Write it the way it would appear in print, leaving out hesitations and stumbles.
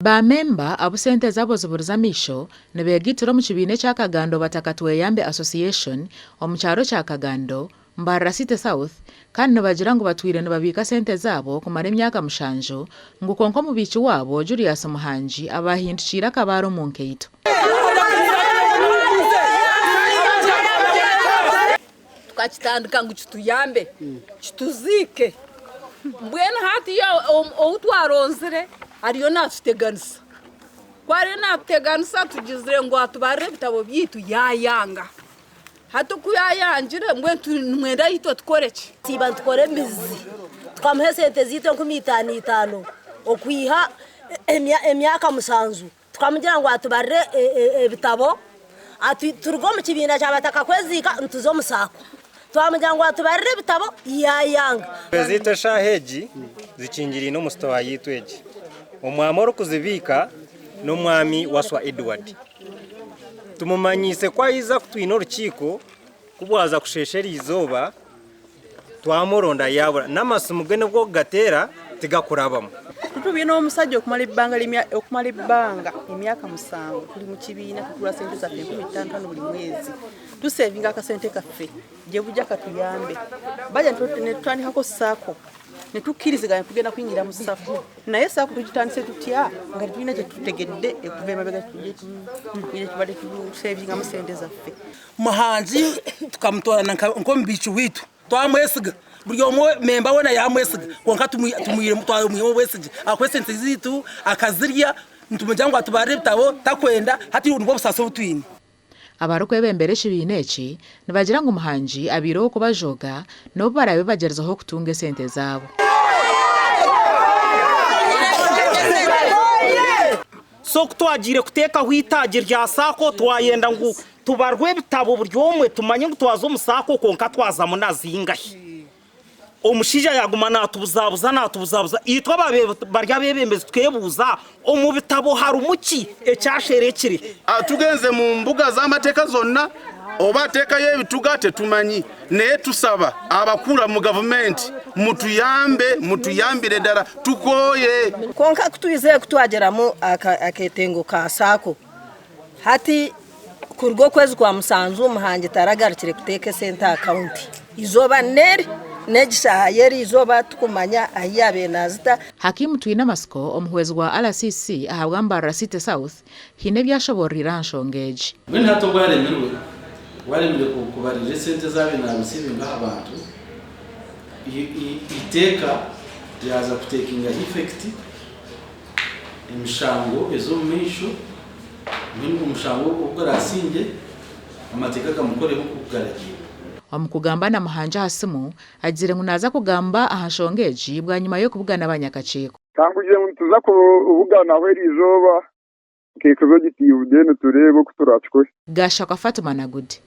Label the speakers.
Speaker 1: ba memba abo sente zabo ziburizamisho nebegitiro mu kibine kya Kagando Batakatweyambe Association omukyaro kya Kagando Mbarara City South kandi nebagira ngo batwire nebabika sente zabo kumara emyaka mushanju ngo konko mu bici wabo Julius Muhanji abahindukira kabaro mu nkeito.
Speaker 2: Tukachitandika ngo kituyambe kituzike mbwene hati ya outwaronzere ariyo natuteganisa kwari natuteganisa tugizire ngo atubare bitabo byitu yayanga hato kuyayanjire mwenda yito tkoreki
Speaker 3: tiba tukore mizi twamuhe sente zito 15 okwiha emyaka musanzu twamugira ngo atubare bitabo ati turgo mu kibina cyabataka kwezika ntuzo musako twamugira ngo atubare bitabo yayanga
Speaker 4: zito shaheji zikingiri no mustowa yitweje omwamoro kuzibika no mwami waswa Edward tumumanyise kwa iza kutwina urukiko kubwaza kusheshera izoba twamuronda yabura namasumugene bwo gatera tigakurabamo
Speaker 5: tutubino omusajja okumala ebbanga emyaka 7 tuli mu kibiina tutula sente za 15 buli mwezi tusevinga akasente kaffe je bujja katuyambe baja netutandikako sako netukiriziganya kugenda kuyingira mu safu naye sako tugitandise tutya nga tulina kye tutegedde okuva emabega tujye tubadde tusevinga mu sente zaffe.
Speaker 6: Muhanji tukamutwala nko mbichu witu twamwesiga buli omwe memba wona yamwesiga konka tumuyire mutwala mu wesige akwesente zitu akazirya ntumujyango atubare bitabo takwenda hati unubwo busase butwini.
Speaker 1: Abarukwe bembere kibine eki nibagira ngo Muhanji abiro kubajoga no barabe bagerezaho kutunga sente zabo.
Speaker 7: So kutwagire kuteka hwitaje rya sako twayenda ngo tubarwe bitabo buryomwe tumanye ngo twazo musako konka twaza munazingahe omushija yaguma natubuzabuza itwa barya bebembeze twebuza omu bitabo harumuki ecyasherekire
Speaker 8: tugenze mu mbuga z'amateka zonna obateka yebitugate tumanyi ne tusaba abakura mu government mutuyambire dara tukoye
Speaker 3: konka kutuize kutwageramu aketengo ka sako hati kurgo kwezi kwa musanzu Muhanji taragarukire kuteke sente account izoba neri negisha yeri izoba tukumanya ahiyabe nazita.
Speaker 1: Hakimu Twina Masco omuhwezi wa RCC ahabwa Mbarara City South hine byashoborira nshongeje
Speaker 9: bwe ntato waremirwe kubarira sente zabe nabisibe abantu iteka ryaza kutekinga effect imishango ezo misho mingu mushango ukarasinge amateka kamukoreho kugaragira
Speaker 1: omukugamba na Muhanji hasimu agire ngo naza kugamba ahashongeje bwa nyuma yo kubugana abanyakaciko
Speaker 10: tanguje mutuza ko ubugana hweri izoba keko zo gitiye udene turebo kuturatwe
Speaker 1: Gasha kwa Fatuma na Gudi.